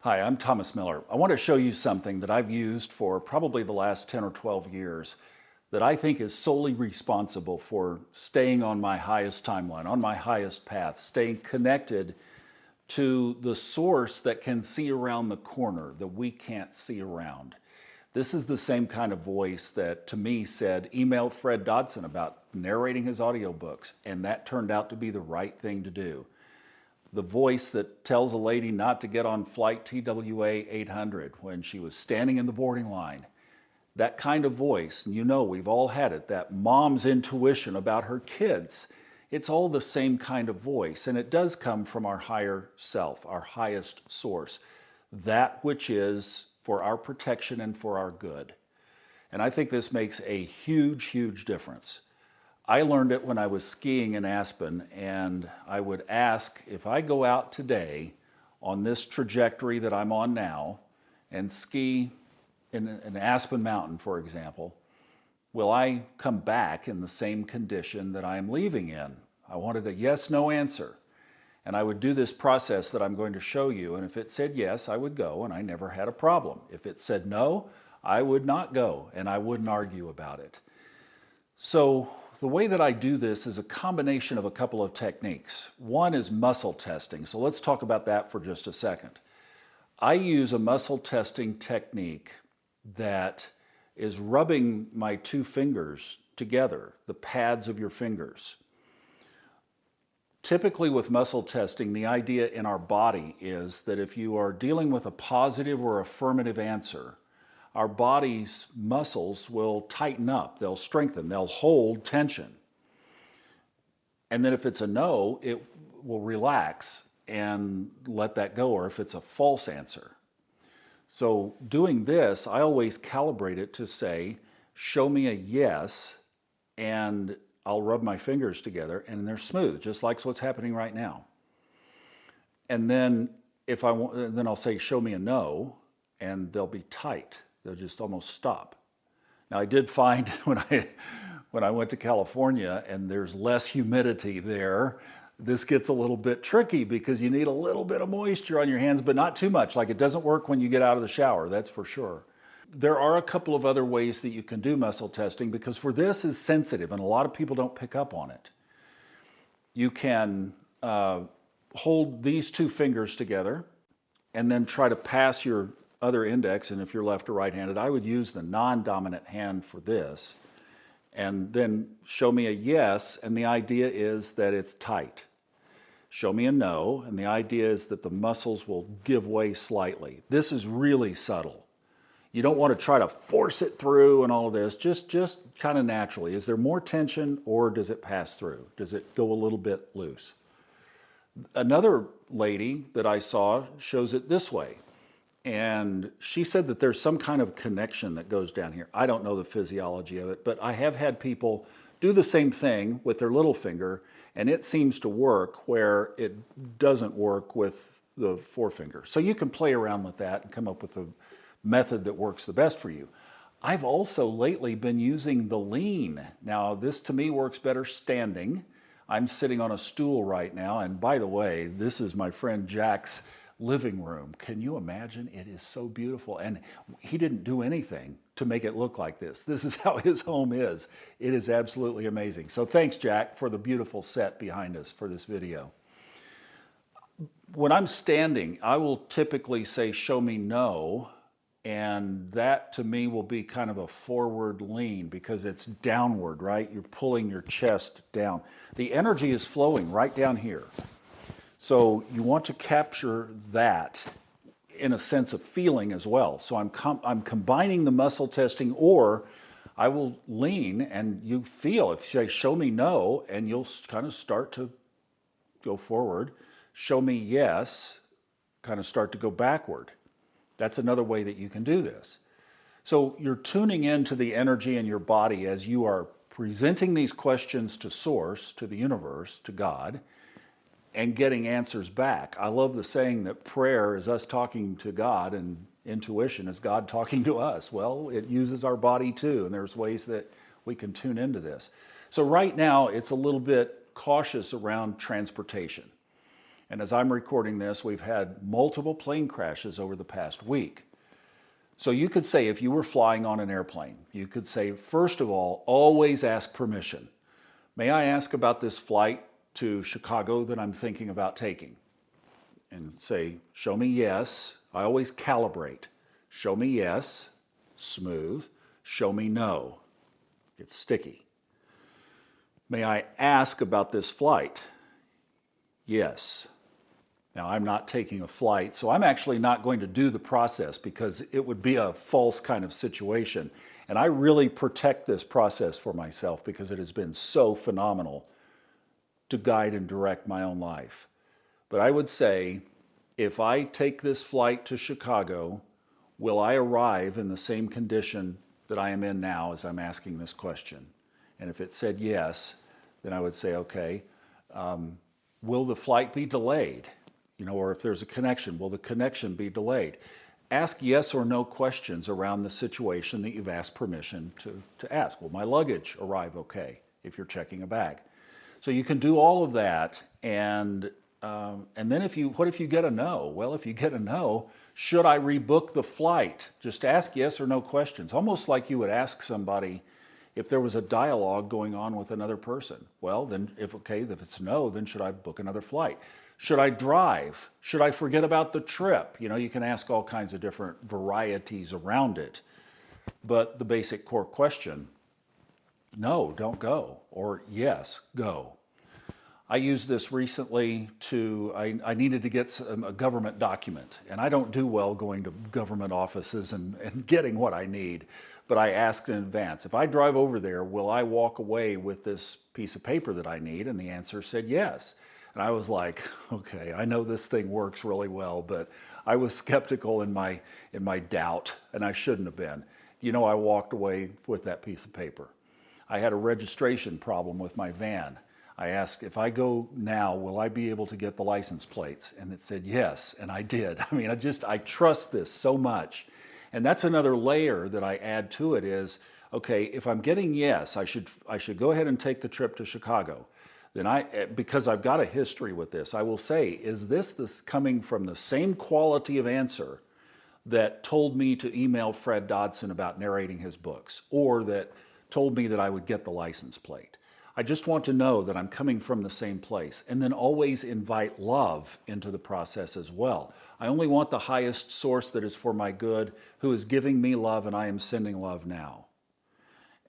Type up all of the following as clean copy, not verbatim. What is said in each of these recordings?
Hi, I'm Thomas Miller. I want to show you something that I've used for probably the last 10 or 12 years that I think is solely responsible for staying on my highest timeline, on my highest path, staying connected to the source that can see around the corner that we can't see around. This is the same kind of voice that to me said, email Fred Dodson about narrating his audiobooks, and that turned out to be the right thing to do. The voice that tells a lady not to get on flight TWA 800 when she was standing in the boarding line. That kind of voice, and you know we've all had it, that mom's intuition about her kids. It's all the same kind of voice, and it does come from our higher self, our highest source, that which is for our protection and for our good. And I think this makes a huge, huge difference. I learned it when I was skiing in Aspen, and I would ask, if I go out today on this trajectory that I'm on now and ski in an Aspen mountain, for example, will I come back in the same condition that I'm leaving in? I wanted a yes/no answer. And I would do this process that I'm going to show you, and if it said yes, I would go, and I never had a problem. If it said no, I would not go, and I wouldn't argue about it. So the way that I do this is a combination of a couple of techniques. One is muscle testing, so let's talk about that for just a second. I use a muscle testing technique that is rubbing my two fingers together, the pads of your fingers. Typically with muscle testing, the idea in our body is that if you are dealing with a positive or affirmative answer, our body's muscles will tighten up, they'll strengthen, they'll hold tension. And then if it's a no, it will relax and let that go, or if it's a false answer. So doing this, I always calibrate it to say, show me a yes, and I'll rub my fingers together and they're smooth, just like what's happening right now. And then if I want, then I'll say, show me a no, and they'll be tight. They'll just almost stop. Now I did find when I went to California and there's less humidity there, this gets a little bit tricky because you need a little bit of moisture on your hands, but not too much. Like it doesn't work when you get out of the shower, that's for sure. There are a couple of other ways that you can do muscle testing because for this is sensitive and a lot of people don't pick up on it. You can hold these two fingers together and then try to pass your other index, and if you're left or right-handed, I would use the non-dominant hand for this, and then show me a yes, and the idea is that it's tight. Show me a no, and the idea is that the muscles will give way slightly. This is really subtle. You don't want to try to force it through and all of this, just kind of naturally. Is there more tension or does it pass through? Does it go a little bit loose? Another lady that I saw shows it this way. And she said that there's some kind of connection that goes down here. I don't know the physiology of it, but I have had people do the same thing with their little finger, and it seems to work where it doesn't work with the forefinger. So you can play around with that and come up with a method that works the best for you. I've also lately been using the lean. Now, this to me works better standing. I'm sitting on a stool right now, and by the way, this is my friend Jack's living room. Can you imagine? It is so beautiful. And he didn't do anything to make it look like this. This is how his home is. It is absolutely amazing. So thanks, Jack, for the beautiful set behind us for this video. When I'm standing, I will typically say, show me no. And that to me will be kind of a forward lean because it's downward, right? You're pulling your chest down. The energy is flowing right down here. So you want to capture that in a sense of feeling as well. So I'm combining the muscle testing, or I will lean and you feel, if you say, show me no, and you'll kind of start to go forward. Show me yes, kind of start to go backward. That's another way that you can do this. So you're tuning into the energy in your body as you are presenting these questions to Source, to the universe, to God, and getting answers back. I love the saying that prayer is us talking to God and intuition is God talking to us. Well, it uses our body too, and there's ways that we can tune into this. So right now, it's a little bit cautious around transportation. And as I'm recording this, we've had multiple plane crashes over the past week. So you could say, if you were flying on an airplane, you could say, first of all, always ask permission. May I ask about this flight to Chicago that I'm thinking about taking? And say, show me yes. I always calibrate. Show me yes, smooth. Show me no. It's sticky. May I ask about this flight? Yes. Now, I'm not taking a flight, so I'm actually not going to do the process because it would be a false kind of situation. And I really protect this process for myself because it has been so phenomenal to guide and direct my own life. But I would say, if I take this flight to Chicago, will I arrive in the same condition that I am in now as I'm asking this question? And if it said yes, then I would say, okay, will the flight be delayed? Or if there's a connection, will the connection be delayed? Ask yes or no questions around the situation that you've asked permission to ask. Will my luggage arrive okay if you're checking a bag? So you can do all of that, and then what if you get a no? Well, if you get a no, should I rebook the flight? Just ask yes or no questions, almost like you would ask somebody if there was a dialogue going on with another person. Well, then if it's no, then should I book another flight? Should I drive? Should I forget about the trip? You can ask all kinds of different varieties around it. But the basic core question, no, don't go, or yes, go. I used this recently I needed to get a government document, and I don't do well going to government offices and getting what I need, but I asked in advance, if I drive over there, will I walk away with this piece of paper that I need? And the answer said yes. And I was like, okay, I know this thing works really well, but I was skeptical in my doubt, and I shouldn't have been. I walked away with that piece of paper. I had a registration problem with my van. I asked, if I go now, will I be able to get the license plates? And it said yes, and I did. I trust this so much. And that's another layer that I add to it is, okay, if I'm getting yes, I should go ahead and take the trip to Chicago. Then because I've got a history with this, I will say, is this coming from the same quality of answer that told me to email Fred Dodson about narrating his books, or that told me that I would get the license plate? I just want to know that I'm coming from the same place, and then always invite love into the process as well. I only want the highest source that is for my good, who is giving me love, and I am sending love now.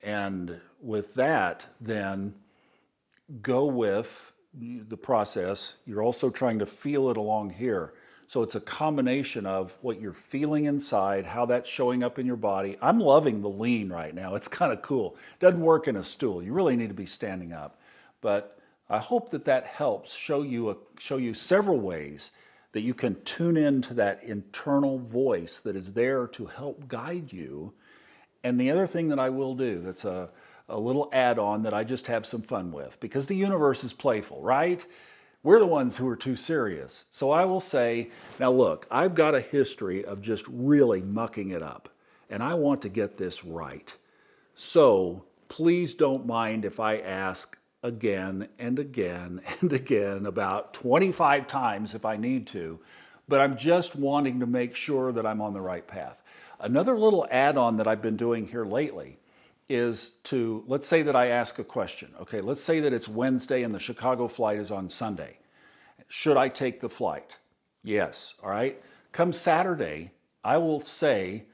And with that, then, go with the process. You're also trying to feel it along here. So it's a combination of what you're feeling inside, how that's showing up in your body. I'm loving the lean right now. It's kind of cool. Doesn't work in a stool. You really need to be standing up. But I hope that helps show you several ways that you can tune into that internal voice that is there to help guide you. And the other thing that I will do, that's a little add-on that I just have some fun with, because the universe is playful, right? We're the ones who are too serious. So I will say, now look, I've got a history of just really mucking it up, and I want to get this right. So please don't mind if I ask again and again and again, about 25 times if I need to, but I'm just wanting to make sure that I'm on the right path. Another little add-on that I've been doing here lately is let's say that I ask a question. Okay, let's say that it's Wednesday and the Chicago flight is on Sunday. Should I take the flight? Yes, all right. Come Saturday, I will say,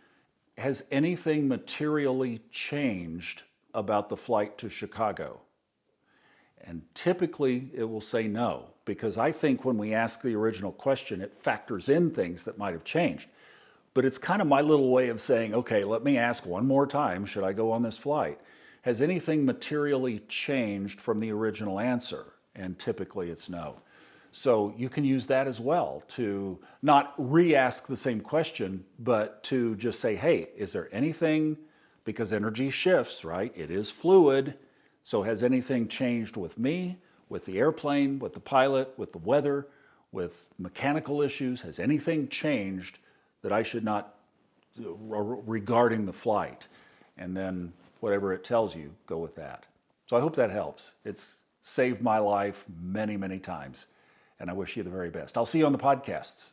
has anything materially changed about the flight to Chicago? And typically it will say no, because I think when we ask the original question, it factors in things that might have changed. But it's kind of my little way of saying, okay, let me ask one more time, should I go on this flight? Has anything materially changed from the original answer? And typically it's no. So you can use that as well to not re-ask the same question, but to just say, hey, is there anything, because energy shifts, right? It is fluid. So has anything changed with me, with the airplane, with the pilot, with the weather, with mechanical issues? Has anything changed that I should not, regarding the flight? And then whatever it tells you, go with that. So I hope that helps. It's saved my life many, many times. and I wish you the very best. I'll see you on the podcasts.